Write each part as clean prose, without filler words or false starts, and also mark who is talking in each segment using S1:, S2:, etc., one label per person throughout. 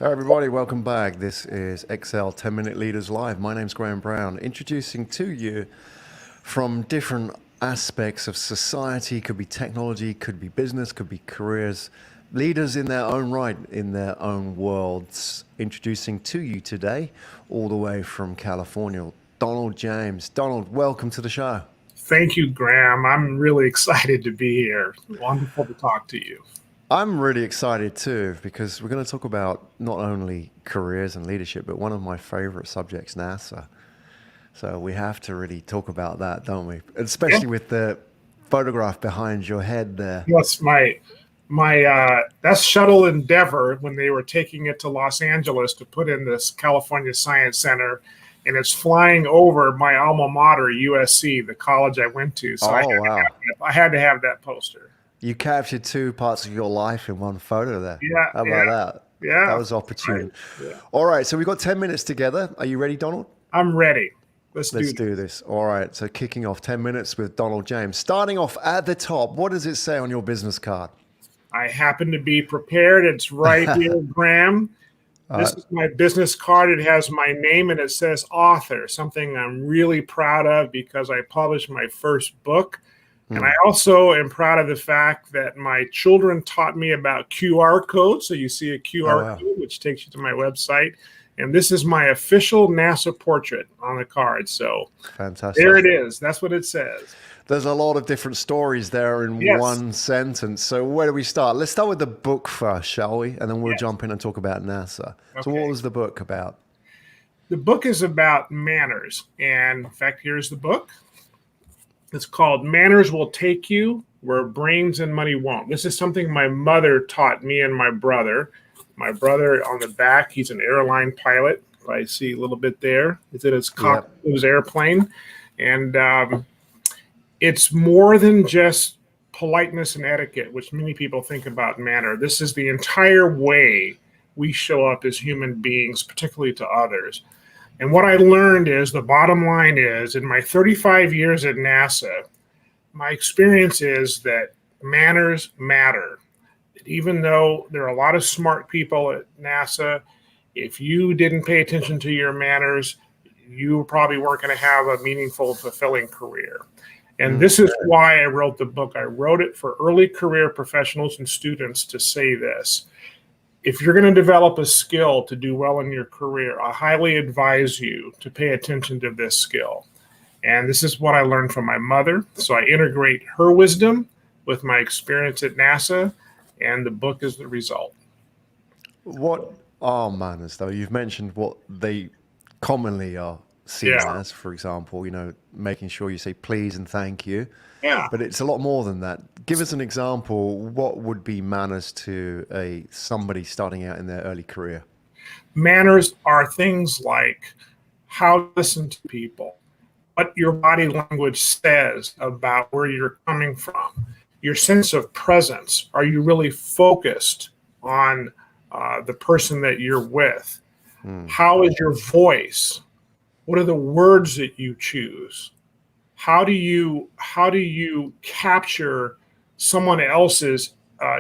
S1: Hey everybody, welcome back. This is Excel 10 Minute Leaders Live. My name's Graham Brown, introducing to you from different aspects of society, could be technology, could be business, could be careers, leaders in their own right, in their own worlds. Introducing to you today, all the way from California, Donald James. Donald, welcome to the show.
S2: Thank you, Graham. I'm really excited to be here. Wonderful to talk to you.
S1: I'm really excited too, because we're going to talk about not only careers and leadership, but one of my favorite subjects, NASA. So we have to really talk about that, don't we? Especially with the photograph behind your head there.
S2: Yes, my that's Shuttle Endeavour when they were taking it to Los Angeles to put in this California Science Center, and it's flying over my alma mater, USC, the college I went to. So
S1: Wow.
S2: I had to have that poster.
S1: You captured two parts of your life in one photo there.
S2: Yeah,
S1: How about that?
S2: yeah.
S1: That was opportune.
S2: Right. Yeah.
S1: All right, so we've got 10 minutes together. Are you ready, Donald?
S2: I'm ready.
S1: Let's do this. All right, so kicking off 10 minutes with Donald James. Starting off at the top, what does it say on your business card?
S2: I happen to be prepared. It's right here, Graham. This is my business card. It has my name and it says author, something I'm really proud of because I published my first book. And I also am proud of the fact that my children taught me about QR codes. So you see a QR code, which takes you to my website. And this is my official NASA portrait on the card. So
S1: fantastic.
S2: There it is. That's what it says.
S1: There's a lot of different stories there in one sentence. So where do we start? Let's start with the book first, shall we? And then we'll jump in and talk about NASA. Okay. So what was the book about?
S2: The book is about manners. And in fact, here's the book. It's called Manners Will Take You Where Brains and Money Won't. This is something my mother taught me and my brother. My brother on the back, he's an airline pilot. I see a little bit there. It's in his cockpit of his airplane. And it's more than just politeness and etiquette, which many people think about manner. This is the entire way we show up as human beings, particularly to others. And what I learned is, the bottom line is, in my 35 years at NASA, my experience is that manners matter. Even though there are a lot of smart people at NASA, if you didn't pay attention to your manners, you probably weren't going to have a meaningful, fulfilling career. And this is why I wrote the book. I wrote it for early career professionals and students to say this. If you're going to develop a skill to do well in your career, I highly advise you to pay attention to this skill. And this is what I learned from my mother. So I integrate her wisdom with my experience at NASA, and the book is the result.
S1: What are manners, though? You've mentioned what they commonly are seen as, for example, making sure you say please and thank you.
S2: Yeah.
S1: But it's a lot more than that. Give us an example. What would be manners to somebody starting out in their early career?
S2: Manners are things like how to listen to people, what your body language says about where you're coming from, your sense of presence. Are you really focused on the person that you're with? How is your voice? What are the words that you choose? How do you capture someone else's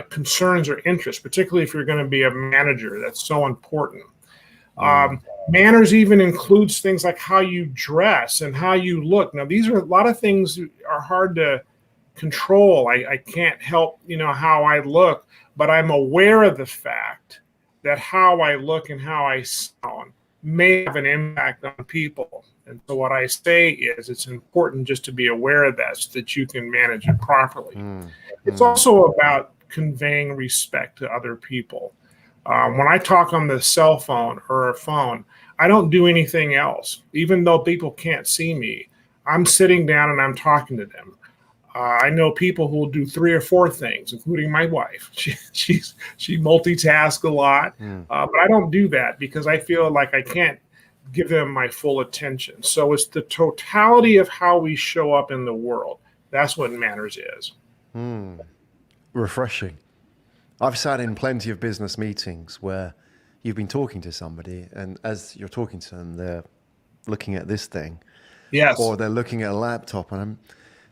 S2: concerns or interests, particularly if you're going to be a manager? That's so important. Manners even includes things like how you dress and how you look. Now, these are a lot of things that are hard to control. I can't help, how I look, but I'm aware of the fact that how I look and how I sound may have an impact on people. And so what I say is, it's important just to be aware of that so that you can manage it properly. It's also about conveying respect to other people. When I talk on the cell phone or a phone, I don't do anything else. Even though people can't see me, I'm sitting down and I'm talking to them. I know people who will do 3 or 4 things, including my wife. She multitasks a lot, but I don't do that because I feel like I can't give them my full attention. So it's the totality of how we show up in the world. That's what manners is.
S1: Refreshing. I've sat in plenty of business meetings where you've been talking to somebody, and as you're talking to them, they're looking at this thing.
S2: Yes.
S1: Or they're looking at a laptop, and I'm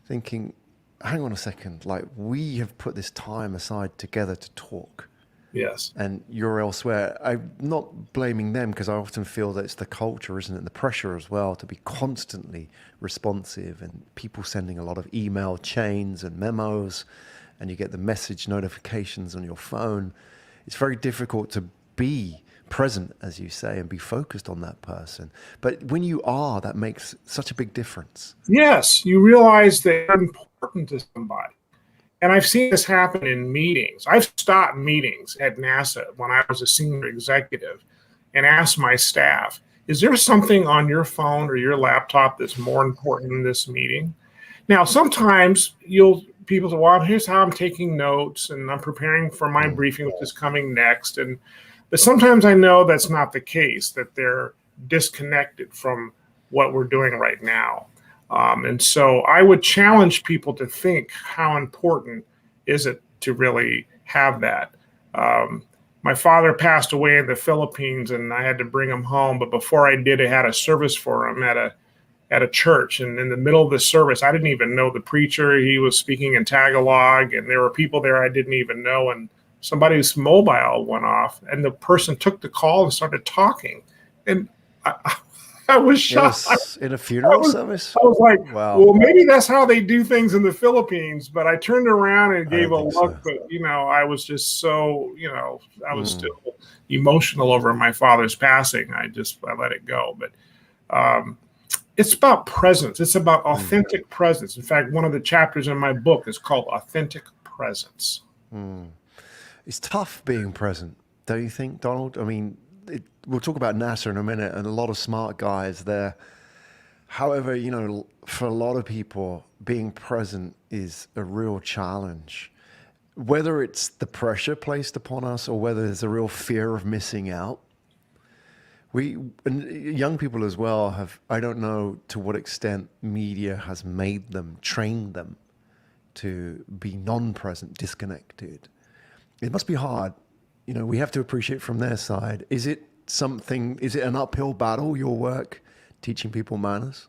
S1: thinking, hang on a second, like, we have put this time aside together to talk.
S2: Yes.
S1: and you're elsewhere. I'm not blaming them because I often feel that it's the culture, isn't it? The pressure as well to be constantly responsive and people sending a lot of email chains and memos, and you get the message notifications on your phone. It's very difficult to be present, as you say, and be focused on that person. But when you are, that makes such a big difference.
S2: Yes, you realize that you're important to somebody. And I've seen this happen in meetings. I've stopped meetings at NASA when I was a senior executive and asked my staff, is there something on your phone or your laptop that's more important than this meeting? Now, sometimes people say, well, here's how I'm taking notes and I'm preparing for my
S1: Mm.
S2: briefing, which is coming next. But sometimes I know that's not the case, that they're disconnected from what we're doing right now. And so I would challenge people to think, how important is it to really have that? Um, my father passed away in the Philippines and I had to bring him home. But before I did, I had a service for him at a church. And in the middle of the service, I didn't even know the preacher. He was speaking in Tagalog, and there were people there I didn't even know. And somebody's mobile went off, and the person took the call and started talking. And I was shocked.
S1: In a funeral service?
S2: I was like,
S1: Wow.
S2: well, maybe that's how they do things in the Philippines. But I turned around and
S1: I
S2: gave
S1: don't
S2: a
S1: think so.
S2: look. But, I was just so, I was
S1: Mm.
S2: still emotional over my father's passing. I let it go. But it's about presence. It's about
S1: Mm.
S2: authentic presence. In fact, one of the chapters in my book is called Authentic Presence.
S1: Mm. It's tough being present, don't you think, Donald? I mean, we'll talk about NASA in a minute and a lot of smart guys there. However, for a lot of people, being present is a real challenge. Whether it's the pressure placed upon us or whether there's a real fear of missing out. And young people as well I don't know to what extent media has made them, trained them to be non-present, disconnected. It must be hard. We have to appreciate from their side. Is it an uphill battle, your work, teaching people manners?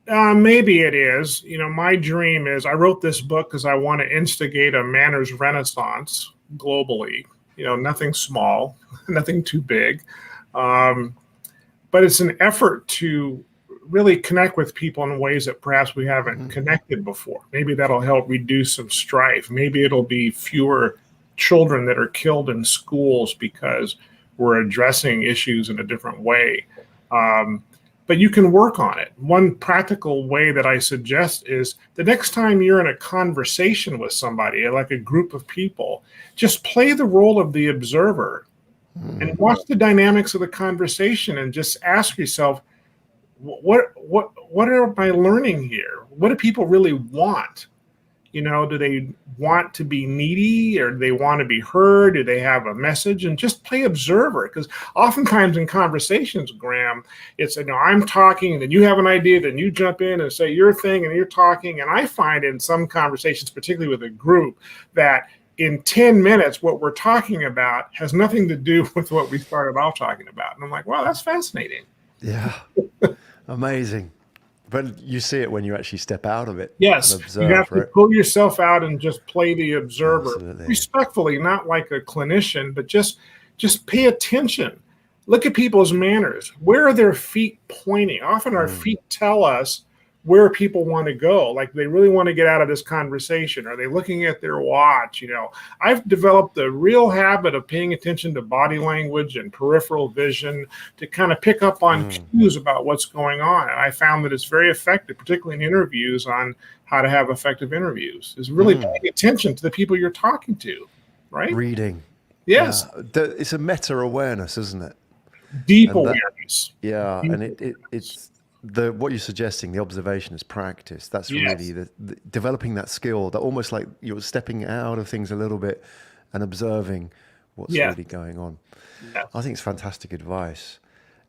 S2: Maybe it is. My dream is I wrote this book because I want to instigate a manners renaissance globally. Nothing small, nothing too big. Um, but it's an effort to really connect with people in ways that perhaps we haven't connected before. Maybe that'll help reduce some strife. Maybe it'll be fewer children that are killed in schools because we're addressing issues in a different way. But you can work on it. One practical way that I suggest is the next time you're in a conversation with somebody, like a group of people, just play the role of the observer and watch the dynamics of the conversation and just ask yourself, what am I learning here? What do people really want? Do they want to be needy, or do they want to be heard? Do they have a message? And just play observer, because oftentimes in conversations, Graham, it's, I'm talking and then you have an idea, then you jump in and say your thing and you're talking. And I find in some conversations, particularly with a group, that in 10 minutes, what we're talking about has nothing to do with what we started off talking about. And I'm like, wow, that's fascinating.
S1: Yeah. Amazing. But you see it when you actually step out of it and
S2: Yes, you
S1: observe,
S2: have to
S1: right?
S2: pull yourself out and just play the observer
S1: Absolutely.
S2: respectfully, not like a clinician, but just pay attention. Look at people's manners. Where are their feet pointing? Often our feet tell us where people want to go. Like they really want to get out of this conversation. Are they looking at their watch? I've developed a real habit of paying attention to body language and peripheral vision to kind of pick up on cues about what's going on. And I found that it's very effective, particularly in interviews, on how to have effective interviews, is really paying attention to the people you're talking to, right?
S1: Reading.
S2: Yes.
S1: Yeah. It's a meta awareness, isn't it?
S2: Deep
S1: And that,
S2: awareness.
S1: yeah.
S2: Deep
S1: And it's what you're suggesting, the observation is practice. That's really
S2: Yes.
S1: the developing that skill, that almost like you're stepping out of things a little bit and observing what's
S2: Yes.
S1: really going on.
S2: Yes.
S1: I think it's fantastic advice.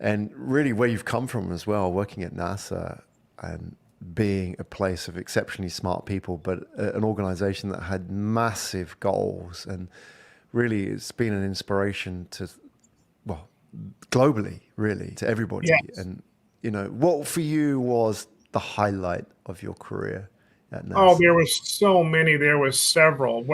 S1: And really where you've come from as well, working at NASA and being a place of exceptionally smart people, but an organization that had massive goals. And really it's been an inspiration to, well, globally, really, to everybody.
S2: Yes.
S1: And, what for you was the highlight of your career at
S2: Oh,
S1: NASA?
S2: there was so many. There was several.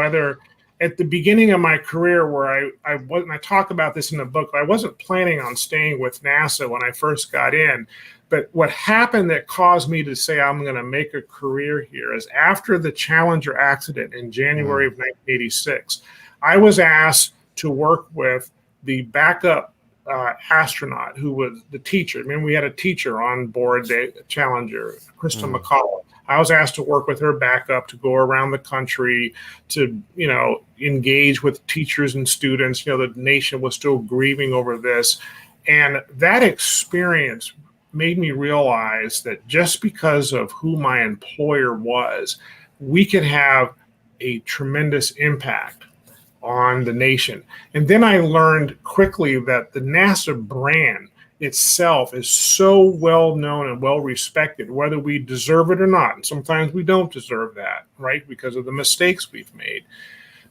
S2: at the beginning of my career, where I wasn't, I talk about this in the book, I wasn't planning on staying with NASA when I first got in. But what happened that caused me to say I'm going to make a career here is after the Challenger accident in January of 1986, I was asked to work with the backup astronaut who was the teacher. I mean, we had a teacher on board the Challenger, Krista McCullough. I was asked to work with her backup to go around the country to, engage with teachers and students. The nation was still grieving over this. And that experience made me realize that just because of who my employer was, we could have a tremendous impact on the nation. And then I learned quickly that the NASA brand itself is so well known and well respected, whether we deserve it or not. And sometimes we don't deserve that, right? Because of the mistakes we've made.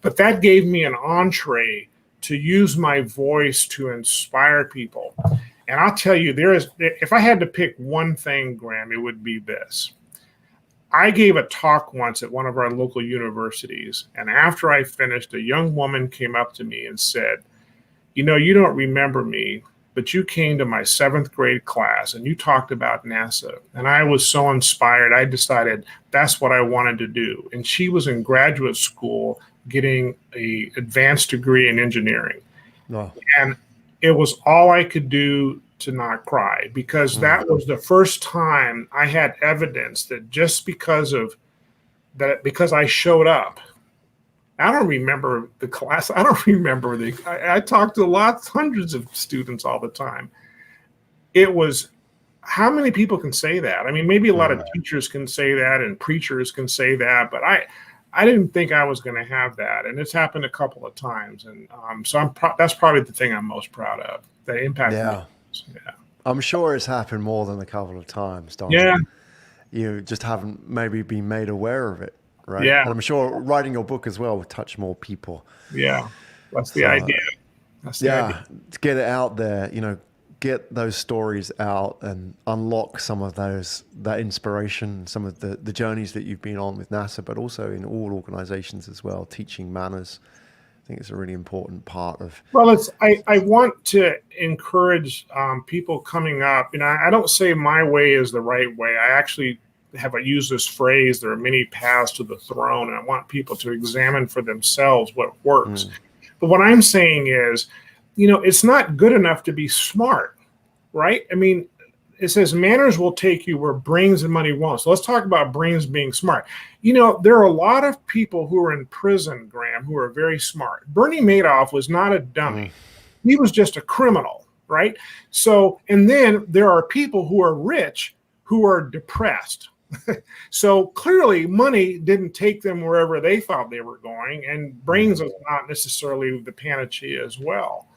S2: But that gave me an entree to use my voice to inspire people. And I'll tell you, if I had to pick one thing, Graham, it would be this. I gave a talk once at one of our local universities, and after I finished, a young woman came up to me and said, you don't remember me, but you came to my 7th grade class and you talked about NASA. And I was so inspired, I decided that's what I wanted to do. And she was in graduate school getting an advanced degree in engineering.
S1: No.
S2: And it was all I could do to not cry, because that was the first time I had evidence that just because I showed up. I don't remember the class. I don't remember I talked to hundreds of students all the time. It was, how many people can say that? I mean, maybe a lot of teachers can say that and preachers can say that, but I didn't think I was going to have that. And it's happened a couple of times. And so that's probably the thing I'm most proud of, the impact.
S1: Yeah. Yeah. I'm sure it's happened more than a couple of times, Don.
S2: Yeah.
S1: You just haven't maybe been made aware of it, right?
S2: Yeah.
S1: And I'm sure writing your book as well will touch more people.
S2: Yeah. That's the idea. That's the idea.
S1: To get it out there, get those stories out and unlock some of that inspiration, some of the journeys that you've been on with NASA, but also in all organizations as well, teaching manners. I think it's a really important part of.
S2: Well, I want to encourage people coming up. I don't say my way is the right way. I actually used this phrase, there are many paths to the throne, and I want people to examine for themselves what works. But what I'm saying is, it's not good enough to be smart, right? I mean, it says manners will take you where brains and money won't. So let's talk about brains being smart. There are a lot of people who are in prison, Graham, who are very smart. Bernie Madoff was not a dummy. He was just a criminal, right? So, and then there are people who are rich who are depressed. So clearly money didn't take them wherever they thought they were going, and brains is not necessarily the panacea as well.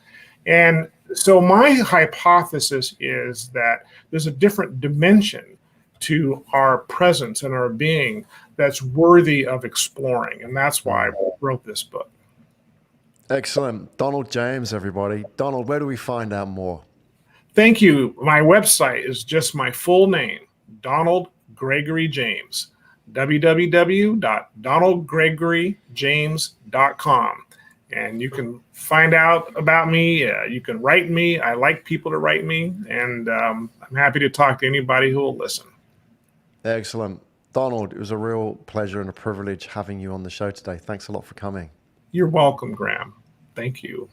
S2: And so my hypothesis is that there's a different dimension to our presence and our being that's worthy of exploring. And that's why I wrote this book.
S1: Excellent. Donald James, everybody. Donald, where do we find out more?
S2: Thank you. My website is just my full name, Donald Gregory James, www.donaldgregoryjames.com. And you can find out about me. You can write me. I like people to write me. And I'm happy to talk to anybody who will listen.
S1: Excellent. Donald, it was a real pleasure and a privilege having you on the show today. Thanks a lot for coming.
S2: You're welcome, Graham. Thank you.